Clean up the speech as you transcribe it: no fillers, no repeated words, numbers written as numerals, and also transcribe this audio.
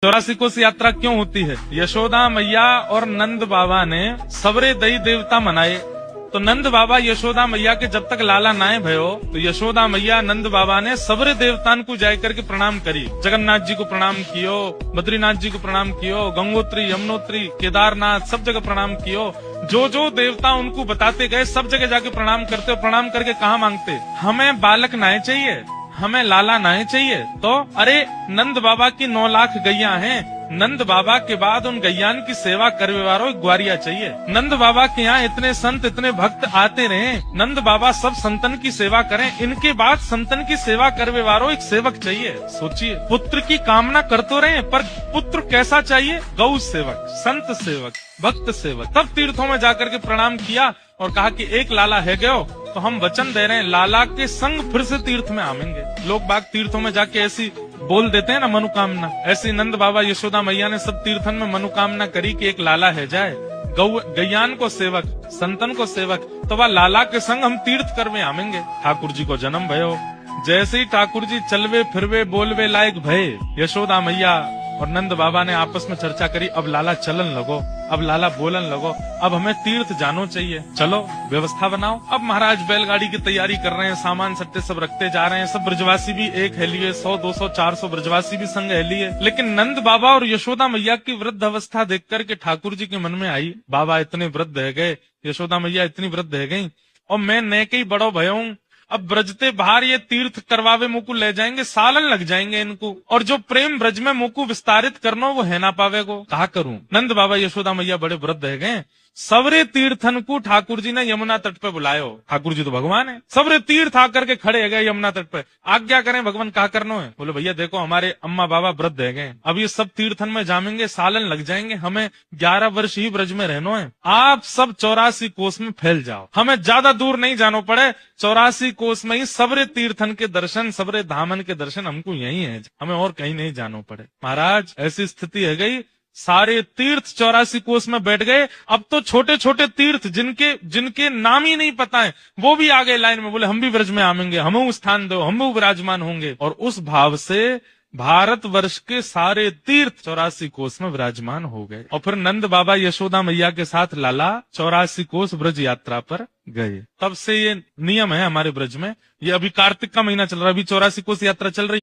84 कोस यात्रा क्यों होती है? यशोदा मैया और नंद बाबा ने सबरे दई देवता मनाए। तो नंद बाबा यशोदा मैया के जब तक लाला नाए भयो तो यशोदा मैया नंद बाबा ने सबरे देवतान को जाय करके प्रणाम करी। जगन्नाथ जी को प्रणाम कियो, बद्रीनाथ जी को प्रणाम कियो, गंगोत्री, यमुनोत्री, केदारनाथ सब जगह प्रणाम कियो। जो जो देवता उनको बताते गए सब जगह जाके प्रणाम करते और प्रणाम करके कहा मांगते, हमें बालक नाए चाहिए, हमें लाला नाए चाहिए। तो अरे नंद बाबा की 9 लाख गैया हैं, नंद बाबा के बाद उन गैयान की सेवा करने वालों एक ग्वारिया चाहिए। नंद बाबा के यहाँ इतने संत इतने भक्त आते रहे, नंद बाबा सब संतन की सेवा करें, इनके बाद संतन की सेवा करने वालों एक सेवक चाहिए। सोचिए, पुत्र की कामना करते रहे पर पुत्र कैसा चाहिए? गौ सेवक, संत सेवक, भक्त सेवक। तब तीर्थों में जाकर के प्रणाम किया और कहा कि एक लाला है गयो तो हम वचन दे रहे हैं लाला के संग फिर से तीर्थ में आवेंगे। लोग बाग तीर्थों में जाके ऐसी बोल देते हैं ना मनोकामना, ऐसी नंद बाबा यशोदा मैया ने सब तीर्थन में मनोकामना करी कि एक लाला है जाए, गैयान को सेवक, संतन को सेवक, तो वह लाला के संग हम तीर्थ कर में आवेंगे। ठाकुर जी को जन्म भयो, जैसे ही ठाकुर जी चलवे फिरवे बोलवे लायक भय, यशोदा मैया और नंद बाबा ने आपस में चर्चा करी, अब लाला चलन लगो, अब लाला बोलन लगो, अब हमें तीर्थ जानो चाहिए, चलो व्यवस्था बनाओ। अब महाराज बैलगाड़ी की तैयारी कर रहे हैं, सामान सट्टे सब रखते जा रहे हैं, सब ब्रजवासी भी एक है लिए, 100, 200, 400 ब्रजवासी भी संग है लिए। लेकिन नंद बाबा और यशोदा मैया की वृद्ध अवस्था देख करके ठाकुर जी के मन में आई, बाबा इतने वृद्ध है गए, यशोदा मैया इतनी वृद्ध है गई और मैं नैके ही बड़ो भयो हूँ, अब ब्रजते बाहर ये तीर्थ करवावे मुकु ले जाएंगे, सालन लग जाएंगे इनको, और जो प्रेम ब्रज में मुकु विस्तारित करना वो है ना पावे को, कहा करूं। नंद बाबा यशोदा मैया बड़े वृद्ध है गए, सबरे तीर्थन को ठाकुर जी ने यमुना तट पे बुलायो। ठाकुर जी तो भगवान है, सबरे तीर्थ आकर के खड़े है गए यमुना तट पे, आज्ञा करें भगवान कहा करना है। बोले भैया देखो हमारे अम्मा बाबा वृद्ध है गए, अब ये सब तीर्थन में जामेंगे, सालन लग जाएंगे, हमें 11 वर्ष ही ब्रज में रहना है, आप सब 84 कोस में फैल जाओ, हमें ज्यादा दूर नहीं जाना पड़े, 84 कोस में ही सबरे तीर्थन के दर्शन, सबरे धामन के दर्शन हमको यही है, हमें और कहीं नहीं जाना पड़े। महाराज ऐसी स्थिति है गई, सारे तीर्थ 84 कोस में बैठ गए। अब तो छोटे छोटे तीर्थ जिनके नाम ही नहीं पता है वो भी आ गए लाइन में, बोले हम भी ब्रज में आवेंगे, हमें स्थान दो, हम भी विराजमान होंगे। और उस भाव से भारत वर्ष के सारे तीर्थ 84 कोस में विराजमान हो गए। और फिर नंद बाबा यशोदा मैया के साथ लाला 84 कोस ब्रज यात्रा पर गए। तब से ये नियम है हमारे ब्रज में, ये अभी कार्तिक का महीना चल रहा है, अभी 84 कोस यात्रा चल रही।